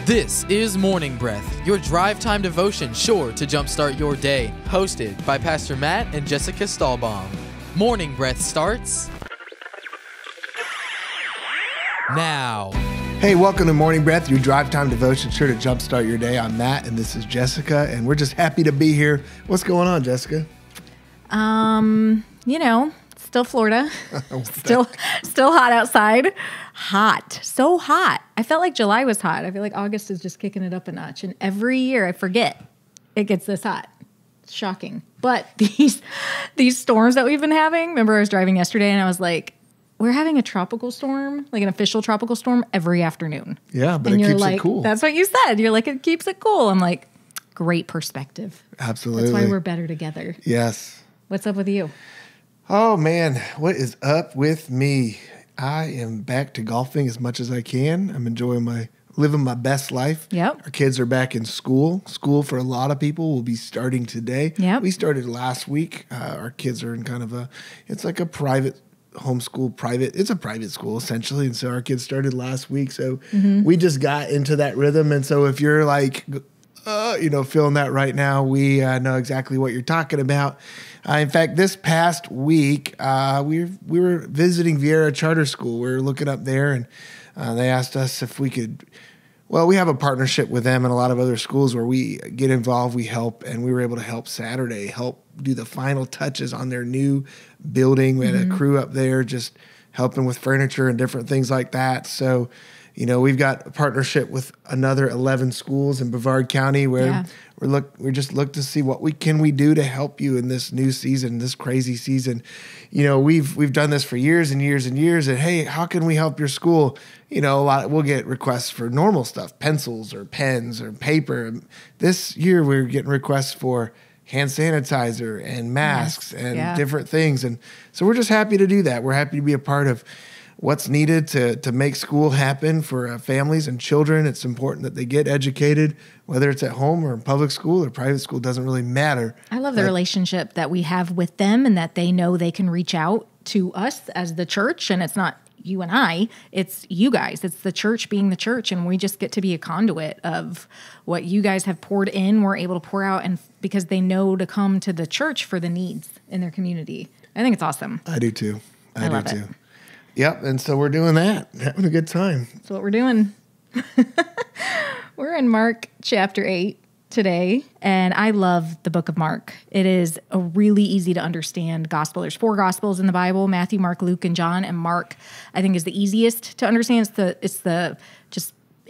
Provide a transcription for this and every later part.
This is Morning Breath, your drive time devotion sure to jumpstart your day. Hosted by Pastor Matt and Jessica Stallbaum. Morning Breath starts now. Hey, welcome to Morning Breath, your drive time devotion sure to jumpstart your day. I'm Matt, and this is Jessica, and we're just happy to be here. What's going on, Jessica? Still Florida. Still hot outside. Hot. So hot. I felt like July was hot. I feel like August is just kicking it up a notch. And every year I forget it gets this hot. It's shocking. But these storms that we've been having, remember I was driving yesterday and I was like, we're having a tropical storm, like an official tropical storm every afternoon. Yeah, but and it you're keeps like, it cool. That's what you said. You're like, it keeps it cool. I'm like, great perspective. Absolutely. That's why we're better together. Yes. What's up with you? Oh, man. What is up with me? I am back to golfing as much as I can. I'm enjoying living my best life. Yep. Our kids are back in school. School for a lot of people will be starting today. Yep. We started last week. Our kids are in kind of it's like a private homeschool it's a private school essentially. And so our kids started last week. So we just got into that rhythm. And so if you're like, feeling that right now, we know exactly what you're talking about. In fact, this past week, we were visiting Vieira Charter School. We were looking up there, and they asked us if we could. Well, we have a partnership with them and a lot of other schools where we get involved, we help, and we were able to help Saturday, help do the final touches on their new building. We had a crew up there just helping with furniture and different things like that. So, we've got a partnership with another 11 schools in Brevard County where we just look to see what we can do to help you in this new season, this crazy season. We've done this for years and years and years. And hey, how can we help your school? We'll get requests for normal stuff, pencils or pens or paper. This year we're getting requests for hand sanitizer and masks and different things. And so we're just happy to do that. We're happy to be a part of what's needed to make school happen for families and children. It's important that they get educated, whether it's at home or in public school or private school, doesn't really matter. I love the relationship that we have with them and that they know they can reach out to us as the church. And it's not you and I, it's you guys. It's the church being the church. And we just get to be a conduit of what you guys have poured in. We're able to pour out and because they know to come to the church for the needs in their community. I think it's awesome. I do too. I love it. Yep, and so we're doing that, having a good time. That's what we're doing. We're in Mark chapter 8 today, and I love the book of Mark. It is a really easy to understand gospel. There's 4 gospels in the Bible, Matthew, Mark, Luke, and John, and Mark, I think, is the easiest to understand. It's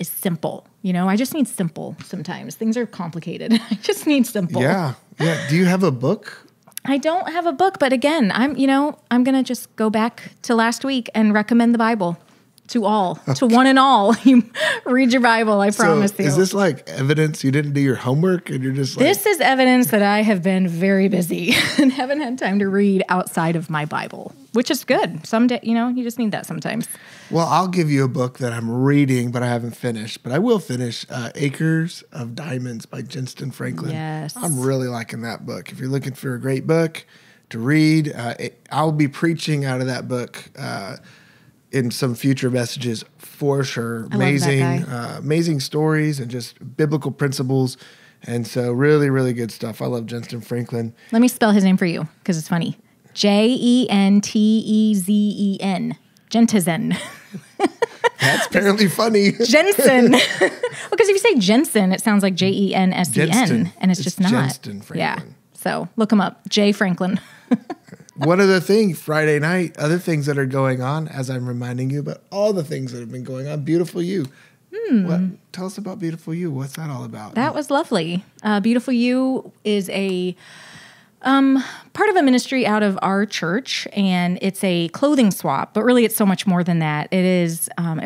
simple. I just need simple sometimes. Things are complicated. I just need simple. Yeah. Do you have a book? I don't have a book, but again, I'm going to just go back to last week and recommend the Bible to all, to one and all. You read your Bible, I promise you. Is this like evidence you didn't do your homework and you're just like... This is evidence that I have been very busy and haven't had time to read outside of my Bible, which is good. Someday, you just need that sometimes. Well, I'll give you a book that I'm reading, but I haven't finished. But I will finish Acres of Diamonds by Jensen Franklin. Yes. I'm really liking that book. If you're looking for a great book to read, I'll be preaching out of that book in some future messages for sure. Amazing stories and just biblical principles. And so really, really good stuff. I love Jensen Franklin. Let me spell his name for you because it's funny. Jentezen. Jentezen. That's apparently funny. Jensen. Well, because if you say Jensen, it sounds like Jensen, and it's just not. Jensen Franklin. Yeah. So look him up. J. Franklin. One other thing, Friday night, other things that are going on, as I'm reminding you about all the things that have been going on. Beautiful You. Tell us about Beautiful You. What's that all about? That was lovely. Beautiful You is a part of a ministry out of our church, and it's a clothing swap, but really it's so much more than that. It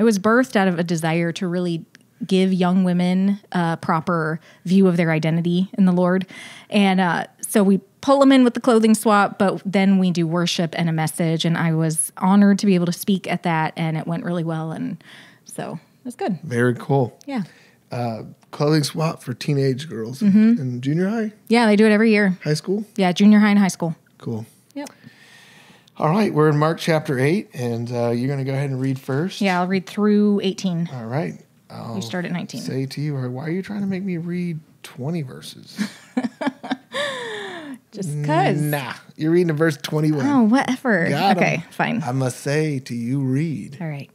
was birthed out of a desire to really give young women a proper view of their identity in the Lord. And so we pull them in with the clothing swap, but then we do worship and a message, and I was honored to be able to speak at that, and it went really well, and so it was good. Very cool. Yeah. Clothing swap for teenage girls in junior high? Yeah, they do it every year. High school? Yeah, junior high and high school. Cool. Yep. All right, we're in Mark chapter 8, and you're going to go ahead and read first. Yeah, I'll read through 18. All right. You start at 19. Say to you, or why are you trying to make me read 20 verses? Just because. Nah, you're reading verse 21. Oh, whatever. Got 'em. Okay, fine. I must say to you, read. All right.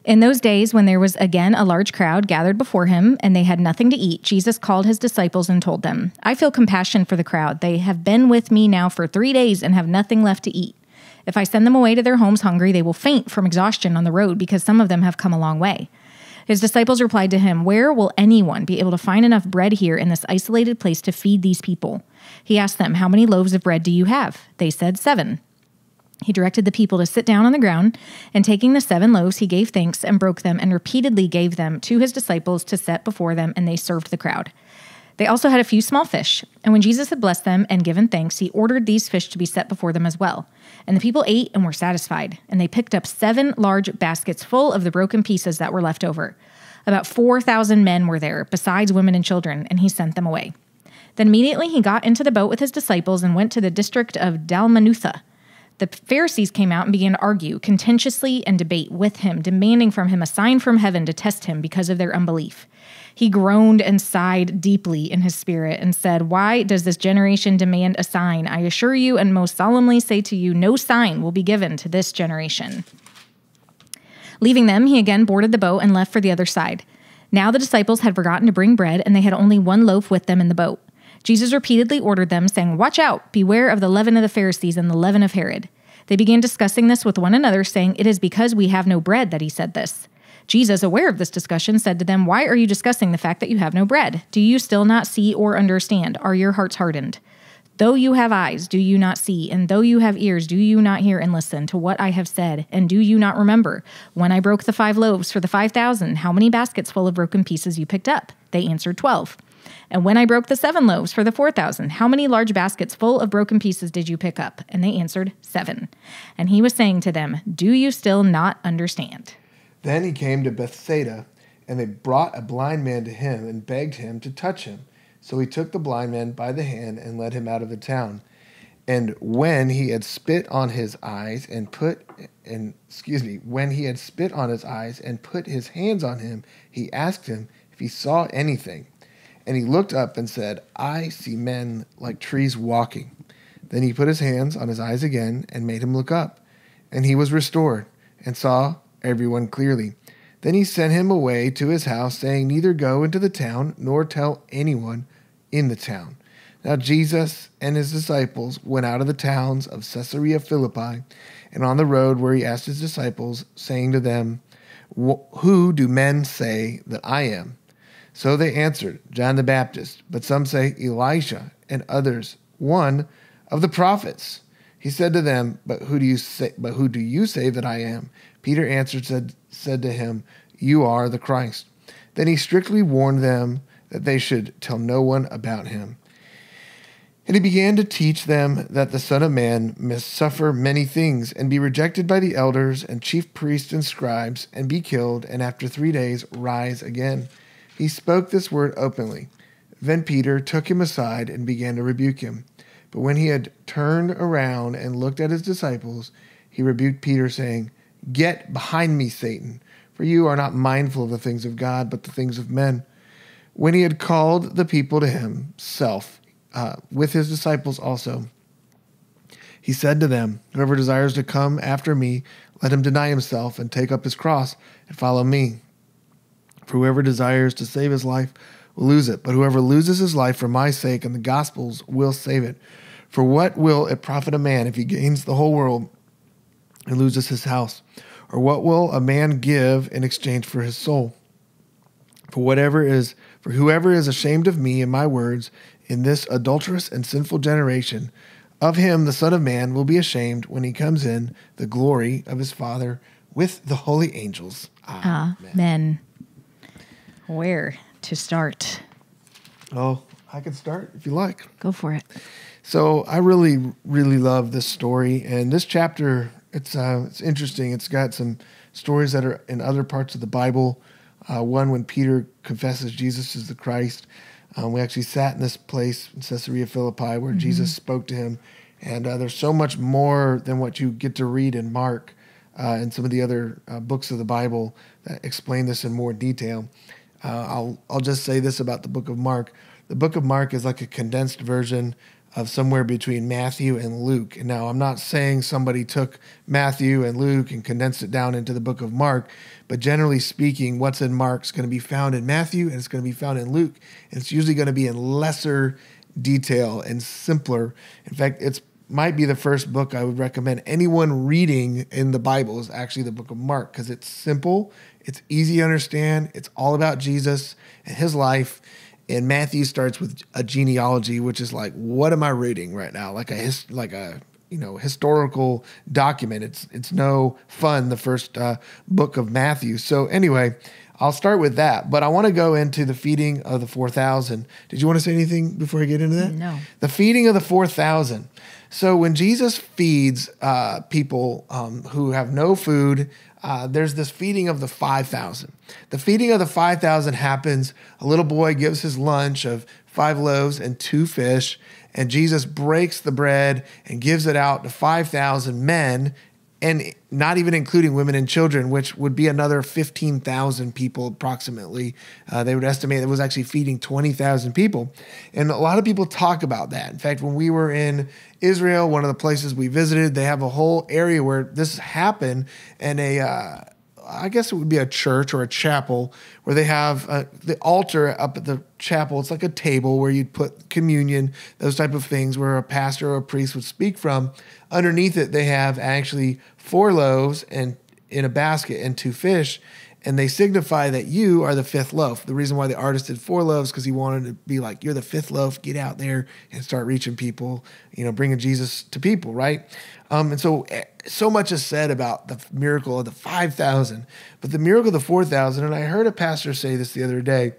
In those days, when there was again a large crowd gathered before him, and they had nothing to eat, Jesus called his disciples and told them, I feel compassion for the crowd. They have been with me now for 3 days and have nothing left to eat. If I send them away to their homes hungry, they will faint from exhaustion on the road because some of them have come a long way. His disciples replied to him, Where will anyone be able to find enough bread here in this isolated place to feed these people? He asked them, How many loaves of bread do you have? They said, 7. He directed the people to sit down on the ground, and taking the 7 loaves, he gave thanks and broke them and repeatedly gave them to his disciples to set before them, and they served the crowd. They also had a few small fish, and when Jesus had blessed them and given thanks, he ordered these fish to be set before them as well. And the people ate and were satisfied, and they picked up 7 large baskets full of the broken pieces that were left over. About 4,000 men were there, besides women and children, and he sent them away. Then immediately he got into the boat with his disciples and went to the district of Dalmanutha. The Pharisees came out and began to argue contentiously and debate with him, demanding from him a sign from heaven to test him because of their unbelief. He groaned and sighed deeply in his spirit and said, Why does this generation demand a sign? I assure you and most solemnly say to you, no sign will be given to this generation. Leaving them, he again boarded the boat and left for the other side. Now the disciples had forgotten to bring bread, and they had only 1 loaf with them in the boat. Jesus repeatedly ordered them, saying, Watch out, beware of the leaven of the Pharisees and the leaven of Herod. They began discussing this with one another, saying, It is because we have no bread that he said this. Jesus, aware of this discussion, said to them, Why are you discussing the fact that you have no bread? Do you still not see or understand? Are your hearts hardened? Though you have eyes, do you not see? And though you have ears, do you not hear and listen to what I have said? And do you not remember? When I broke the 5 loaves for the 5,000, how many baskets full of broken pieces you picked up? They answered 12. And when I broke the 7 loaves for the 4,000, how many large baskets full of broken pieces did you pick up? And they answered 7. And he was saying to them, Do you still not understand? Then he came to Bethsaida, and they brought a blind man to him and begged him to touch him. So he took the blind man by the hand and led him out of the town. And when he had spit on his eyes and put his hands on him, he asked him if he saw anything. And he looked up and said, I see men like trees walking. Then he put his hands on his eyes again and made him look up. And he was restored and saw everyone clearly. Then he sent him away to his house, saying, Neither go into the town nor tell anyone in the town. Now Jesus and his disciples went out of the towns of Caesarea Philippi, and on the road where he asked his disciples, saying to them, Who do men say that I am? So they answered, John the Baptist, but some say Elisha, and others, one of the prophets. He said to them, But who do you say that I am? Peter answered, said to him, You are the Christ. Then he strictly warned them that they should tell no one about him. And he began to teach them that the Son of Man must suffer many things, and be rejected by the elders and chief priests and scribes, and be killed, and after 3 days rise again. He spoke this word openly. Then Peter took him aside and began to rebuke him. But when he had turned around and looked at his disciples, he rebuked Peter, saying, Get behind me, Satan, for you are not mindful of the things of God, but the things of men. When he had called the people to himself, with his disciples also, he said to them, Whoever desires to come after me, let him deny himself and take up his cross and follow me. For whoever desires to save his life will lose it, but whoever loses his life for my sake and the gospel's will save it. For what will it profit a man if he gains the whole world and loses his house? Or what will a man give in exchange for his soul? For whoever is ashamed of me and my words in this adulterous and sinful generation, of him the Son of Man will be ashamed when he comes in the glory of his Father with the holy angels. Amen. Where to start? Oh, I can start if you like. Go for it. So I really, really love this story. And this chapter, it's interesting. It's got some stories that are in other parts of the Bible. One when Peter confesses Jesus is the Christ. We actually sat in this place in Caesarea Philippi where Jesus spoke to him And there's so much more than what you get to read in Mark and some of the other books of the Bible that explain this in more detail. I'll just say this about the book of Mark. The book of Mark is like a condensed version of somewhere between Matthew and Luke. And now, I'm not saying somebody took Matthew and Luke and condensed it down into the book of Mark, but generally speaking, what's in Mark is going to be found in Matthew and it's going to be found in Luke. And it's usually going to be in lesser detail and simpler. In fact, it's might be the first book I would recommend anyone reading in the Bible is actually the book of Mark, because it's simple, it's easy to understand, it's all about Jesus and his life. And Matthew starts with a genealogy, which is like, what am I reading right now? Like a historical document. It's no fun, the first book of Matthew. So anyway, I'll start with that, but I want to go into the feeding of the 4,000. Did you want to say anything before I get into that? No. The feeding of the 4,000. So when Jesus feeds people who have no food, there's this feeding of the 5,000. The feeding of the 5,000 happens. A little boy gives his lunch of 5 loaves and 2 fish, and Jesus breaks the bread and gives it out to 5,000 men, and not even including women and children, which would be another 15,000 people approximately. They would estimate it was actually feeding 20,000 people. And a lot of people talk about that. In fact, when we were in Israel, one of the places we visited, they have a whole area where this happened, and I guess it would be a church or a chapel where they have the altar up at the chapel. It's like a table where you'd put communion, those type of things, where a pastor or a priest would speak from. Underneath it, they have actually 4 loaves and in a basket and 2 fish, and they signify that you are the 5th loaf. The reason why the artist did 4 loaves because he wanted to be like, you're the 5th loaf, get out there and start reaching people, bringing Jesus to people, right? And so much is said about the miracle of the 5,000, but the miracle of the 4,000, and I heard a pastor say this the other day,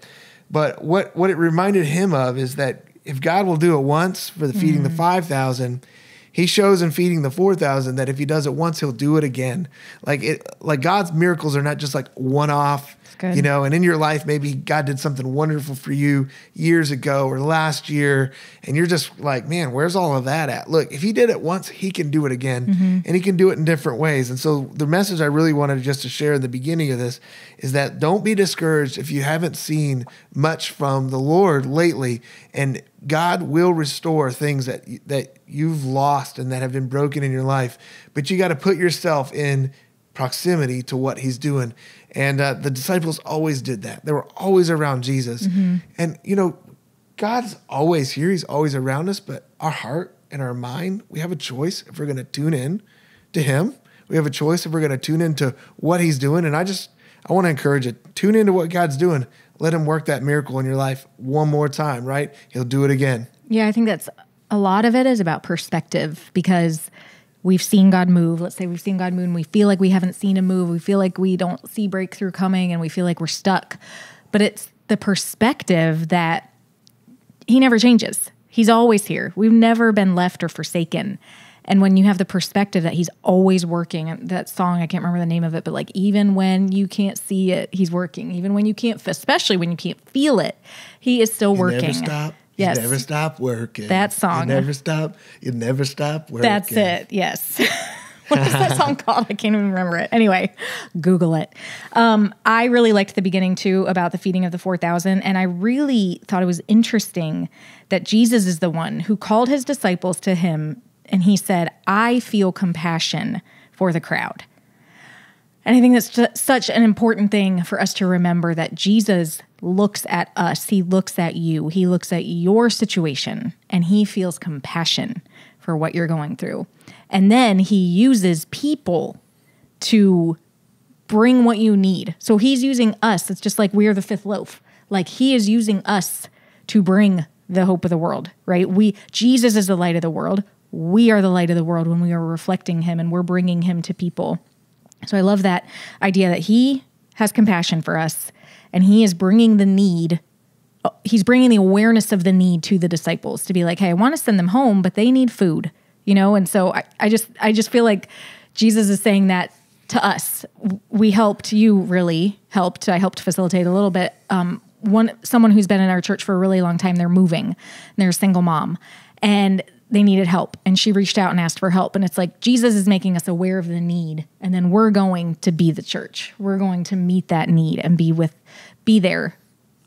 but what it reminded him of is that if God will do it once for the feeding the 5,000, he shows in feeding the 4,000 that if he does it once, he'll do it again. Like God's miracles are not just like one-off, and in your life, maybe God did something wonderful for you years ago or last year, and you're just like, man, where's all of that at? Look, if he did it once, he can do it again, and he can do it in different ways. And so the message I really wanted just to share in the beginning of this is that don't be discouraged if you haven't seen much from the Lord lately, and God will restore things that you've lost and that have been broken in your life, but you got to put yourself in proximity to what he's doing. And the disciples always did that. They were always around Jesus. And, God's always here. He's always around us, but our heart and our mind, we have a choice if we're going to tune in to him. We have a choice if we're going to tune into what he's doing. And I want to encourage you, tune into what God's doing. Let him work that miracle in your life one more time, right? He'll do it again. Yeah, I think that's a lot of it is about perspective, because we've seen God move. Let's say we've seen God move and we feel like we haven't seen him move. We feel like we don't see breakthrough coming and we feel like we're stuck. But it's the perspective that he never changes. He's always here. We've never been left or forsaken. And when you have the perspective that he's always working, that song, I can't remember the name of it, but like, even when you can't see it, he's working. Even when you can't, especially when you can't feel it, he is still working. Never stop. Yes. You never stop working. That song. You never stop working. That's it. Yes. What is that song called? I can't even remember it. Anyway, Google it. I really liked the beginning too about the feeding of the 4,000. And I really thought it was interesting that Jesus is the one who called his disciples to him. And he said, I feel compassion for the crowd. And I think that's such an important thing for us to remember, that Jesus looks at us. He looks at you. He looks at your situation, and he feels compassion for what you're going through. And then he uses people to bring what you need. So he's using us. It's just like we're the 5th loaf. Like he is using us to bring the hope of the world, right? Jesus is the light of the world. We are the light of the world when we are reflecting him and we're bringing him to people. So I love that idea that he has compassion for us, and he is bringing the need. He's bringing the awareness of the need to the disciples to be like, hey, I want to send them home, but they need food, And so I just feel like Jesus is saying that to us. We helped. You really helped. I helped facilitate a little bit. Someone who's been in our church for a really long time, they're moving, and they're a single mom, and they needed help, and she reached out and asked for help. And it's like Jesus is making us aware of the need, and then we're going to be the church. We're going to meet that need and be there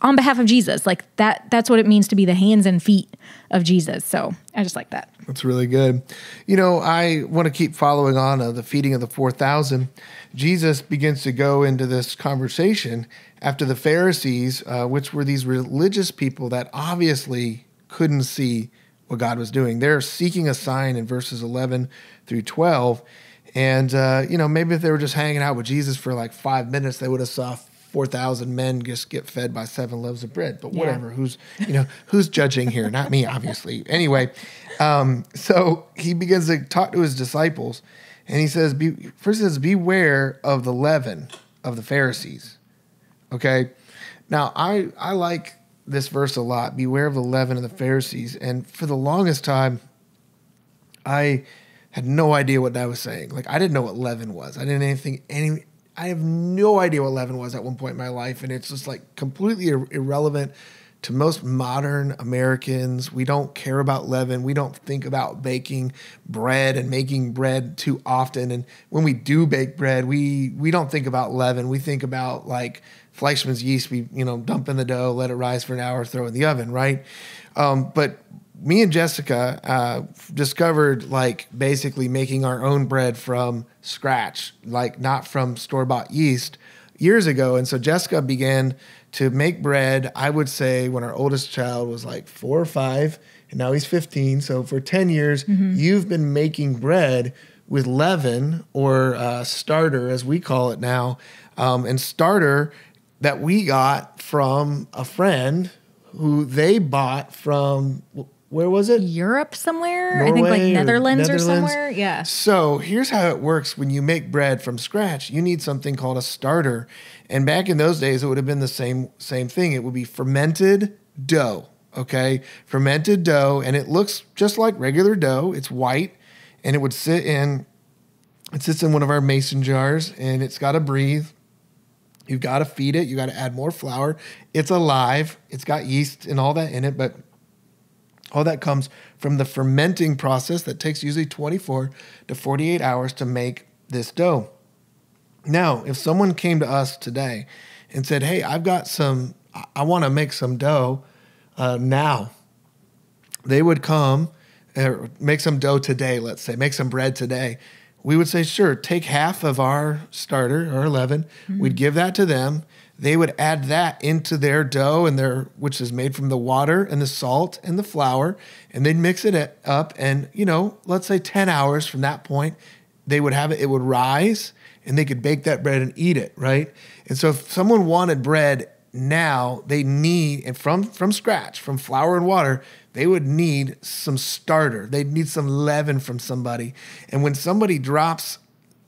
on behalf of Jesus. Like that's what it means to be the hands and feet of Jesus. So I just like that. That's really good. I want to keep following on the feeding of the 4,000. Jesus begins to go into this conversation after the Pharisees, which were these religious people that obviously couldn't see what God was doing. They're seeking a sign in verses 11 through 12. And, maybe if they were just hanging out with Jesus for like 5 minutes, they would have saw 4,000 men just get fed by 7 loaves of bread. But whatever, who's judging here? Not me, obviously. Anyway, so he begins to talk to his disciples, and he says, beware of the leaven of the Pharisees. Okay? Now, I like this verse a lot. Beware of the leaven of the Pharisees. And for the longest time, I had no idea what that was saying. Like, I didn't know what leaven was. I have no idea what leaven was at one point in my life. And it's just like completely irrelevant to most modern Americans. We don't care about leaven. We don't think about baking bread and making bread too often. And when we do bake bread, we don't think about leaven. We think about like Fleischmann's yeast. We dump in the dough, let it rise for an hour, throw it in the oven, right? But me and Jessica discovered like basically making our own bread from scratch, like not from store-bought yeast, years ago. And so Jessica began to make bread, I would say, when our oldest child was like 4 or 5, and now he's 15. So for 10 years, you've been making bread with leaven, or starter, as we call it now. And starter that we got from a friend who they bought from, where was it? Europe somewhere? Norway, I think like Netherlands or Netherlands. somewhere. Yeah. So here's how it works when you make bread from scratch. You need something called a starter. And back in those days, it would have been the same thing. It would be fermented dough, okay? Fermented dough, and it looks just like regular dough. It's white, and it sits in one of our mason jars, and it's got to breathe. You've got to feed it. You got to add more flour. It's alive. It's got yeast and all that in it, but all that comes from the fermenting process that takes usually 24 to 48 hours to make this dough. Now, if someone came to us today and said, hey, I want to make some dough now, they would come make some dough today, let's say, make some bread today. We would say, sure, take half of our starter, our leaven. We'd give that to them. They would add that into their dough, which is made from the water and the salt and the flour, and they'd mix it up. And, let's say 10 hours from that point, they would have it. It would rise, and they could bake that bread and eat it, right? And so if someone wanted bread now, they need, and from scratch, from flour and water, they would need some starter. They'd need some leaven from somebody. And when somebody drops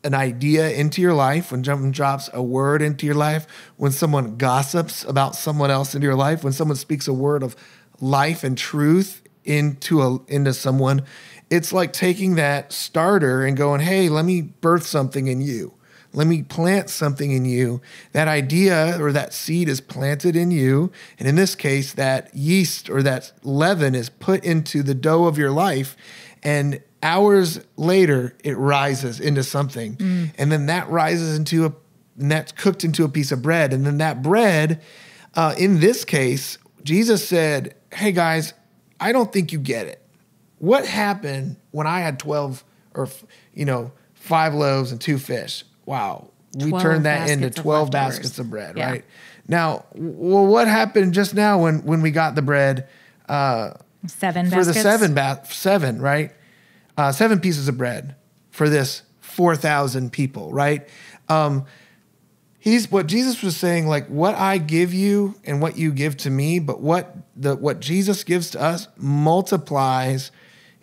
an idea into your life, when someone drops a word into your life, when someone gossips about someone else into your life, when someone speaks a word of life and truth into someone, it's like taking that starter and going, hey, let me birth something in you. Let me plant something in you. That idea or that seed is planted in you. And in this case, that yeast or that leaven is put into the dough of your life. And hours later, it rises into something. And then that rises and that's cooked into a piece of bread. And then that bread, in this case, Jesus said, hey guys, I don't think you get it. What happened when I had 12 or 5 loaves and 2 fish? Wow, we turned that into 12 baskets of bread, right? Now, well, what happened just now when we got the bread? 7 for baskets? the 7, right? 7 pieces of bread for this 4,000 people, right? What Jesus was saying, like what I give you and what you give to me, but what Jesus gives to us multiplies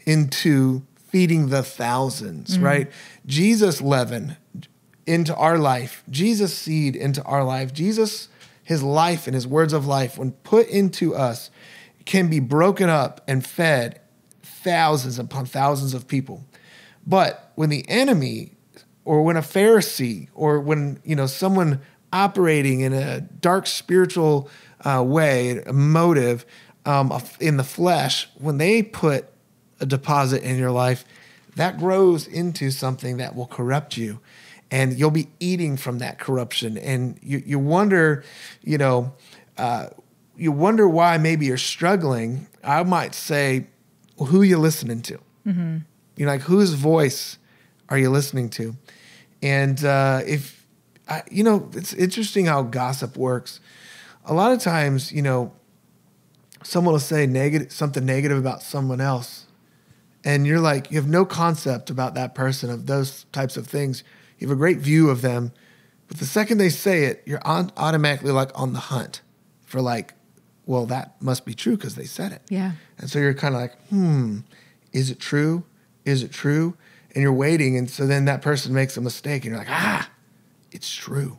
into feeding the thousands, right? Jesus' leaven into our life, Jesus' seed into our life, Jesus, his life and his words of life, when put into us, can be broken up and fed thousands upon thousands of people. But when the enemy, or when a Pharisee, or when someone operating in a dark spiritual way, a motive in the flesh, when they put a deposit in your life, that grows into something that will corrupt you. And you'll be eating from that corruption. And you wonder, you wonder why maybe you're struggling. I might say, well, who are you listening to? Mm-hmm. Like, whose voice are you listening to? And it's interesting how gossip works. A lot of times, someone will say something negative about someone else. And you're like, you have no concept about that person, of those types of things. You have a great view of them. But the second they say it, you're automatically like on the hunt for like, well, that must be true because they said it. Yeah. And so you're kind of like, is it true? Is it true? And you're waiting. And so then that person makes a mistake and you're like, it's true.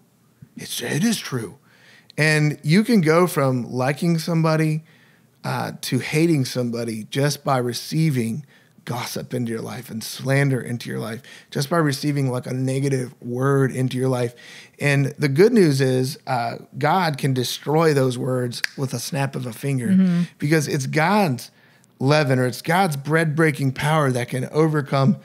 It is true. And you can go from liking somebody to hating somebody just by receiving gossip into your life and slander into your life, just by receiving like a negative word into your life. And the good news is God can destroy those words with a snap of a finger, because it's God's leaven, or it's God's bread-breaking power that can overcome,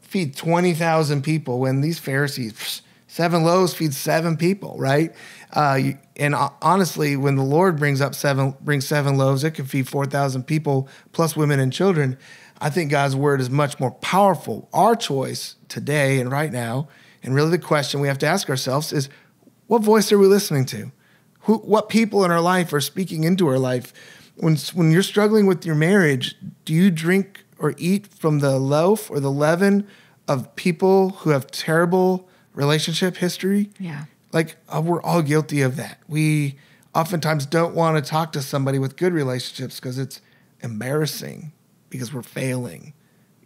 feed 20,000 people, when these Pharisees, 7 loaves feeds 7 people, right? And honestly, when the Lord brings 7 loaves, it can feed 4,000 people plus women and children. I think God's word is much more powerful. Our choice today and right now, and really the question we have to ask ourselves is, what voice are we listening to? What people in our life are speaking into our life? When you're struggling with your marriage, do you drink or eat from the loaf or the leaven of people who have terrible relationship history? Yeah. Like, we're all guilty of that. We oftentimes don't want to talk to somebody with good relationships because it's embarrassing, because we're failing,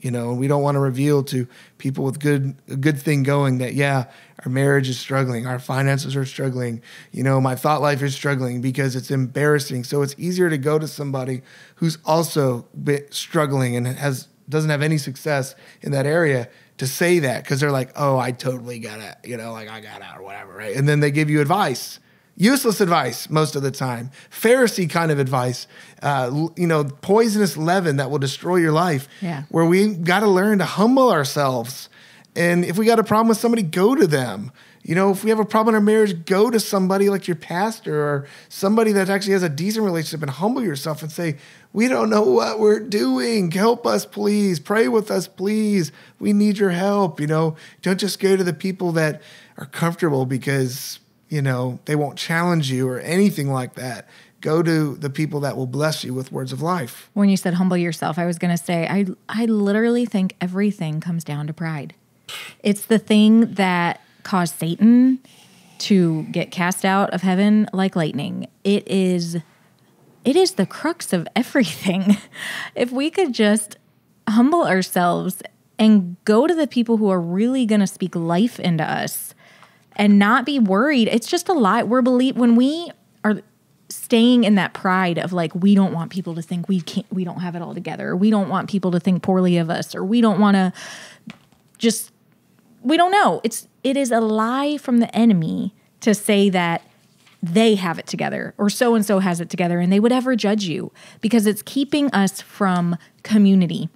and we don't want to reveal to people with a good thing going that, our marriage is struggling, our finances are struggling, my thought life is struggling, because it's embarrassing. So it's easier to go to somebody who's also struggling and doesn't have any success in that area to say that, because they're like, oh, I totally got it, I got out or whatever, right? And then they give you advice. Useless advice most of the time. Pharisee kind of advice. Poisonous leaven that will destroy your life. Yeah. Where we got to learn to humble ourselves. And if we got a problem with somebody, go to them. If we have a problem in our marriage, go to somebody like your pastor or somebody that actually has a decent relationship, and humble yourself and say, we don't know what we're doing. Help us, please. Pray with us, please. We need your help. Don't just go to the people that are comfortable because they won't challenge you or anything like that. Go to the people that will bless you with words of life. When you said humble yourself, I was going to say, I literally think everything comes down to pride. It's the thing that caused Satan to get cast out of heaven like lightning. It is the crux of everything. If we could just humble ourselves and go to the people who are really going to speak life into us, and not be worried. It's just a lie. When we are staying in that pride of like, we don't want people to think we don't have it all together. Or we don't want people to think poorly of us, or we don't want to we don't know. It is a lie from the enemy to say that they have it together or so-and-so has it together and they would ever judge you, because it's keeping us from community.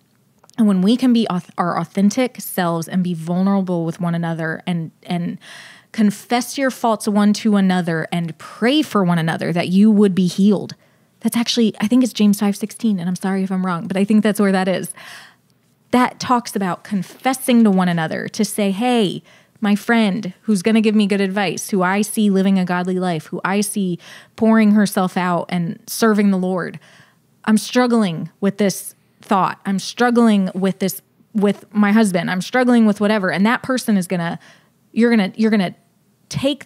And when we can be our authentic selves and be vulnerable with one another and confess your faults one to another and pray for one another that you would be healed. That's actually, I think it's James 5:16, and I'm sorry if I'm wrong, but I think that's where that is. That talks about confessing to one another to say, hey, my friend who's going to give me good advice, who I see living a godly life, who I see pouring herself out and serving the Lord. I'm struggling with this thought. I'm struggling with this with my husband. I'm struggling with whatever. And that person is you're going to take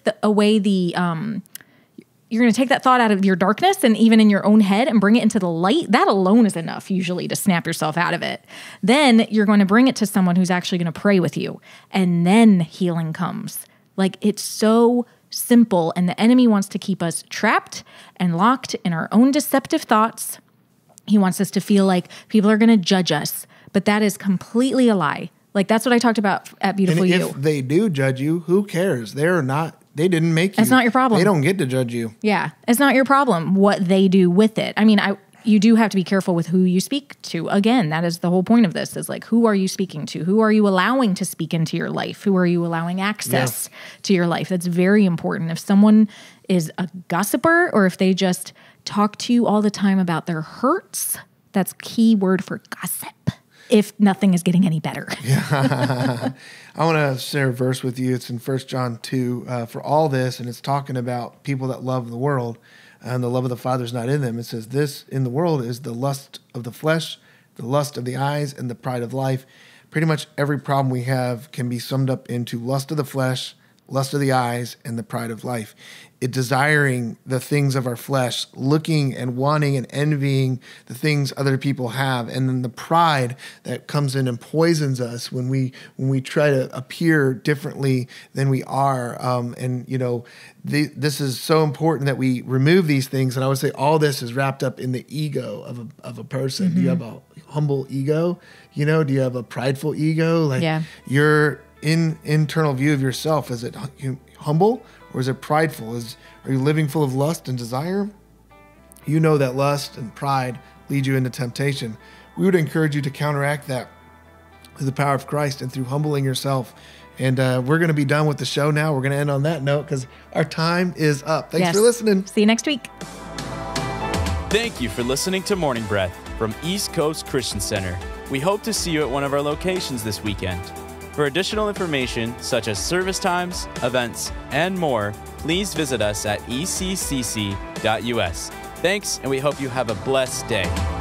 you're going to take that thought out of your darkness and even in your own head and bring it into the light. That alone is enough usually to snap yourself out of it. Then you're going to bring it to someone who's actually going to pray with you. And then healing comes. Like, it's so simple. And the enemy wants to keep us trapped and locked in our own deceptive thoughts. He wants us to feel like people are going to judge us. But that is completely a lie. Like, that's what I talked about at Beautiful and You. If they do judge you, who cares? They didn't make you. It's not your problem. They don't get to judge you. Yeah. It's not your problem what they do with it. I mean, you do have to be careful with who you speak to. Again, that is the whole point of this, is like, who are you speaking to? Who are you allowing to speak into your life? Who are you allowing access to your life? That's very important. If someone is a gossiper, or if they just talk to you all the time about their hurts, that's key word for gossip, if nothing is getting any better. I want to share a verse with you. It's in 1 John 2 for all this, and it's talking about people that love the world, and the love of the Father is not in them. It says, this in the world is the lust of the flesh, the lust of the eyes, and the pride of life. Pretty much every problem we have can be summed up into lust of the flesh, lust of the eyes, and the pride of life. It desiring the things of our flesh, looking and wanting and envying the things other people have, and then the pride that comes in and poisons us when we try to appear differently than we are. This is so important that we remove these things. And I would say all this is wrapped up in the ego of a person. Do you have a humble ego? Do you have a prideful ego? Your internal view of yourself, is it humble? Or is it prideful? Are you living full of lust and desire? You know that lust and pride lead you into temptation. We would encourage you to counteract that through the power of Christ and through humbling yourself. And we're going to be done with the show now. We're going to end on that note because our time is up. Thanks for listening. See you next week. Thank you for listening to Morning Breath from East Coast Christian Center. We hope to see you at one of our locations this weekend. For additional information, such as service times, events, and more, please visit us at eccc.us. Thanks, and we hope you have a blessed day.